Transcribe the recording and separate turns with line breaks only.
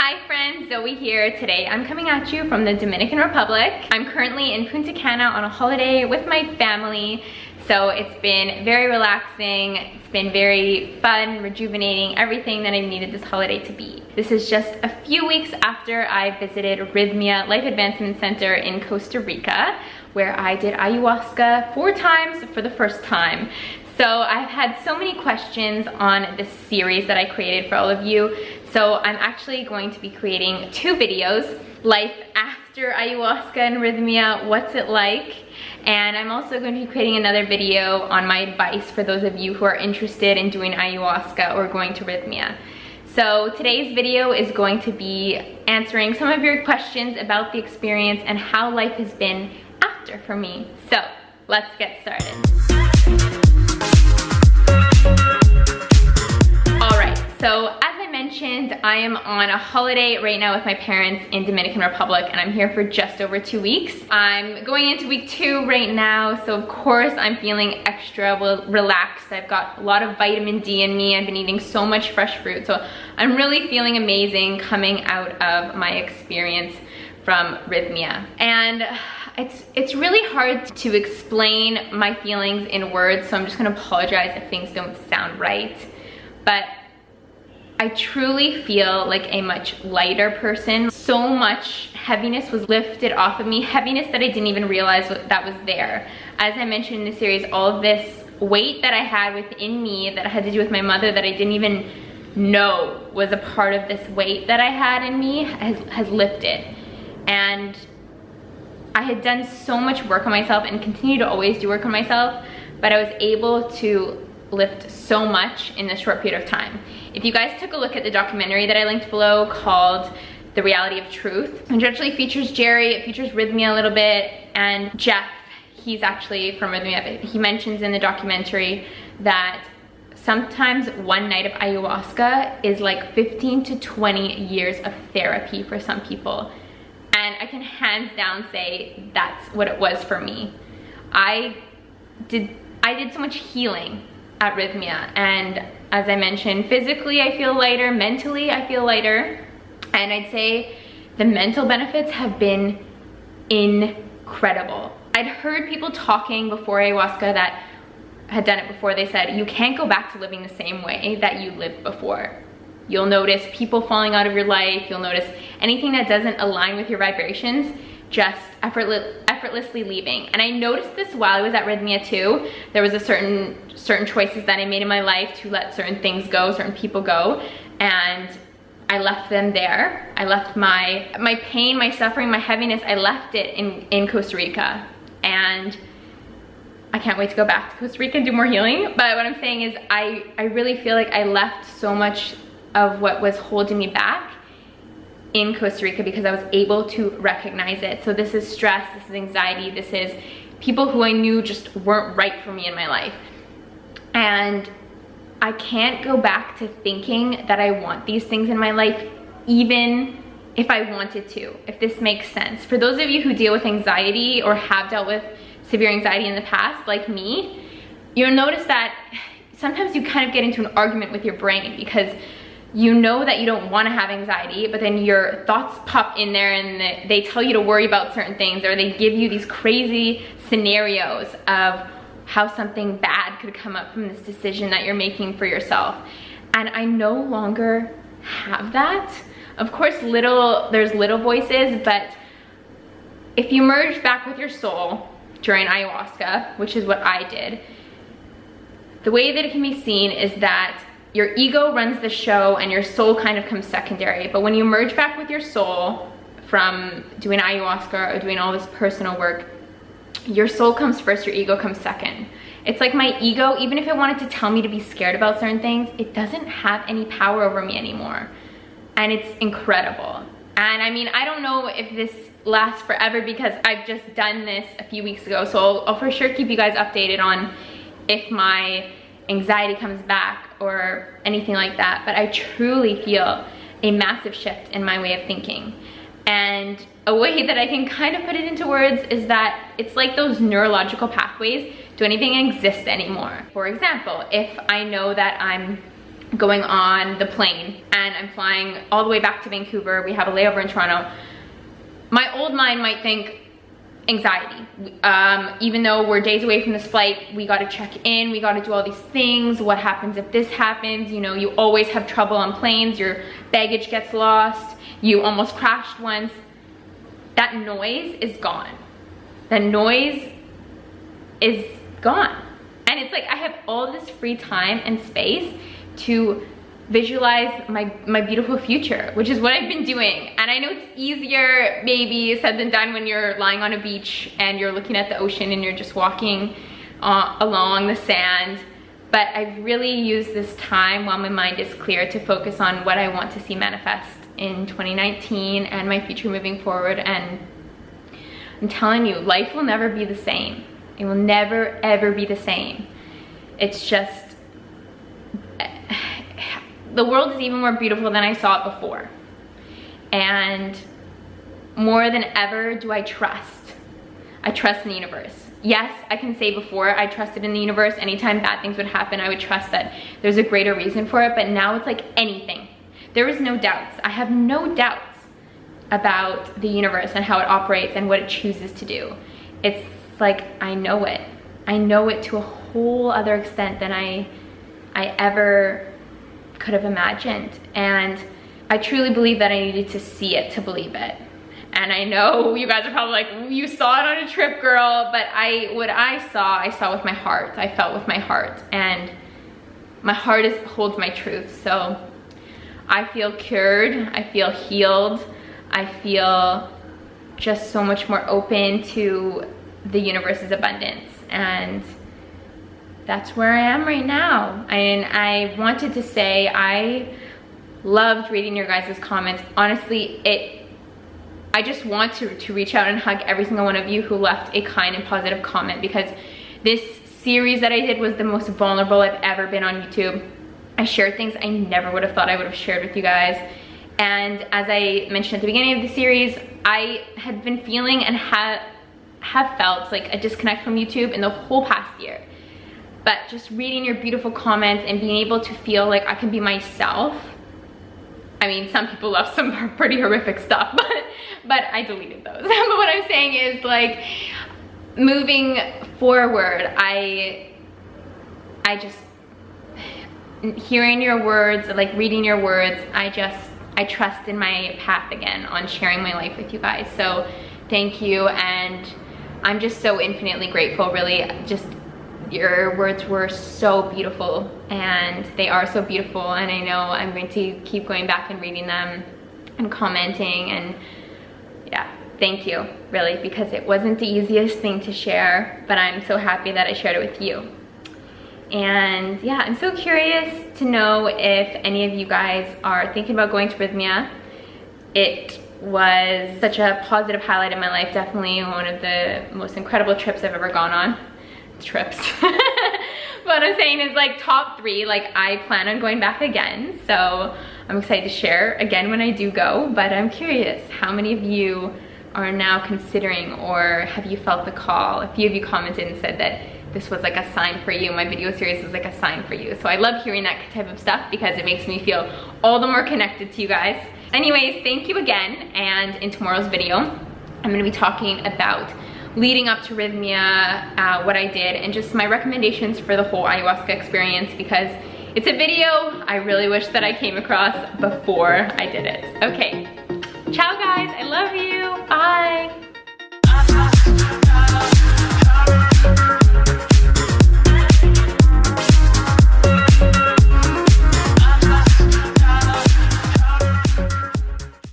Hi friends, Zoe here. Today I'm coming at you from the Dominican Republic. I'm currently in Punta Cana on a holiday with my family. So it's been very relaxing, it's been very fun, rejuvenating, everything that I needed this holiday to be. This is just a few weeks after I visited Rythmia Life Advancement Center in Costa Rica, where I did ayahuasca 4 times for the first time. So I've had so many questions on this series that I created for all of you. So I'm actually going to be creating 2 videos, life after ayahuasca and Rythmia, what's it like? And I'm also going to be creating another video on my advice for those of you who are interested in doing ayahuasca or going to Rythmia. So today's video is going to be answering some of your questions about the experience and how life has been after for me. So let's get started. So as I mentioned, I am on a holiday right now with my parents in Dominican Republic, and I'm here for just over 2 weeks. I'm going into week 2 right now, so of course I'm feeling extra relaxed. I've got a lot of vitamin D in me. I've been eating so much fresh fruit, so I'm really feeling amazing coming out of my experience from Rythmia. And it's really hard to explain my feelings in words, so I'm just gonna apologize if things don't sound right. But I truly feel like a much lighter person. So much heaviness was lifted off of me, heaviness that I didn't even realize that was there. As I mentioned in the series, all of this weight that I had within me that had to do with my mother that I didn't even know was a part of this weight that I had in me has lifted. And I had done so much work on myself and continue to always do work on myself, but I was able to lift so much in this short period of time. If you guys took a look at the documentary that I linked below called The Reality of Truth, which actually features Jerry, it features Rythmia a little bit, and Jeff, he's actually from Rythmia. He mentions in the documentary that sometimes one night of ayahuasca is like 15 to 20 years of therapy for some people. And I can hands down say that's what it was for me. I did so much healing at Rythmia, and as I mentioned, physically I feel lighter, mentally I feel lighter, and I'd say the mental benefits have been incredible. I'd heard people talking before ayahuasca that had done it before. They said you can't go back to living the same way that you lived before. You'll notice people falling out of your life, you'll notice anything that doesn't align with your vibrations just effortlessly leaving. And I noticed this while I was at Rythmia too. There was a certain choices that I made in my life to let certain things go, certain people go, and I left them there. I left my pain, my suffering, my heaviness, I left it in Costa Rica. And I can't wait to go back to Costa Rica and do more healing. But what I'm saying is I really feel like I left so much of what was holding me back in Costa Rica because I was able to recognize it. So this is stress, this is anxiety, this is people who I knew just weren't right for me in my life. And I can't go back to thinking that I want these things in my life, even if I wanted to, if this makes sense. For those of you who deal with anxiety or have dealt with severe anxiety in the past, like me, you'll notice that sometimes you kind of get into an argument with your brain because you know that you don't want to have anxiety, but then your thoughts pop in there and they tell you to worry about certain things, or they give you these crazy scenarios of how something bad could come up from this decision that you're making for yourself. And I no longer have that. Of course, there's little voices, but if you merge back with your soul during ayahuasca, which is what I did, the way that it can be seen is that your ego runs the show and your soul kind of comes secondary. But when you merge back with your soul from doing ayahuasca or doing all this personal work, your soul comes first, your ego comes second. It's like my ego, even if it wanted to tell me to be scared about certain things, it doesn't have any power over me anymore. And it's incredible. And I mean, I don't know if this lasts forever because I've just done this a few weeks ago. So I'll for sure keep you guys updated on if my anxiety comes back or anything like that, but I truly feel a massive shift in my way of thinking. And a way that I can kind of put it into words is that it's like those neurological pathways don't even exist anymore. For example, if I know that I'm going on the plane, and I'm flying all the way back to Vancouver. We have a layover in Toronto. My old mind might think anxiety. Even though we're days away from this flight, we gotta check in, we gotta do all these things. What happens if this happens? You know, you always have trouble on planes, your baggage gets lost, you almost crashed once. That noise is gone. The noise is gone. And it's like I have all this free time and space to visualize my beautiful future, which is what I've been doing. And I know it's easier maybe said than done when you're lying on a beach and you're looking at the ocean and you're just walking along the sand. But I've really used this time while my mind is clear to focus on what I want to see manifest in 2019 and my future moving forward. And I'm telling you, life will never be the same. It will never ever be the same. It's just, the world is even more beautiful than I saw it before. And more than ever do I trust. I trust in the universe. Yes, I can say before I trusted in the universe. Anytime bad things would happen, I would trust that there's a greater reason for it. But now it's like anything. There is no doubts. I have no doubts about the universe and how it operates and what it chooses to do. It's like I know it. I know it to a whole other extent than I ever could have imagined. And I truly believe that I needed to see it to believe it. And I know you guys are probably like, you saw it on a trip, girl, but what I saw with my heart. I felt with my heart, and my heart holds my truth. So I feel cured, I feel healed, I feel just so much more open to the universe's abundance. And that's where I am right now. And I wanted to say I loved reading your guys' comments. Honestly, I just want to reach out and hug every single one of you who left a kind and positive comment, because this series that I did was the most vulnerable I've ever been on YouTube. I shared things I never would have thought I would have shared with you guys. And as I mentioned at the beginning of the series, I had been feeling and have felt like a disconnect from YouTube in the whole past year. But just reading your beautiful comments and being able to feel like I can be myself. I mean, some people left some pretty horrific stuff, but I deleted those. But what I'm saying is, like, moving forward, I just, hearing your words, like reading your words, I trust in my path again on sharing my life with you guys. So thank you, and I'm just so infinitely grateful, really. Just your words were so beautiful, and they are so beautiful, and I know I'm going to keep going back and reading them and commenting. And yeah, thank you, really, because it wasn't the easiest thing to share, but I'm so happy that I shared it with you. And yeah, I'm so curious to know if any of you guys are thinking about going to Rythmia. It was such a positive highlight in my life, definitely one of the most incredible trips I've ever gone on. Trips. What I'm saying is, like, top 3, like, I plan on going back again, so I'm excited to share again when I do go. But I'm curious, how many of you are now considering, or have you felt the call? A few of you commented and said that this was like a sign for you. My video series was like a sign for you. So I love hearing that type of stuff because it makes me feel all the more connected to you guys. Anyways, thank you again. And in tomorrow's video, I'm gonna be talking about leading up to Rythmia, what I did, and just my recommendations for the whole ayahuasca experience, because it's a video I really wish that I came across before I did it. Okay, ciao guys, I love you, bye.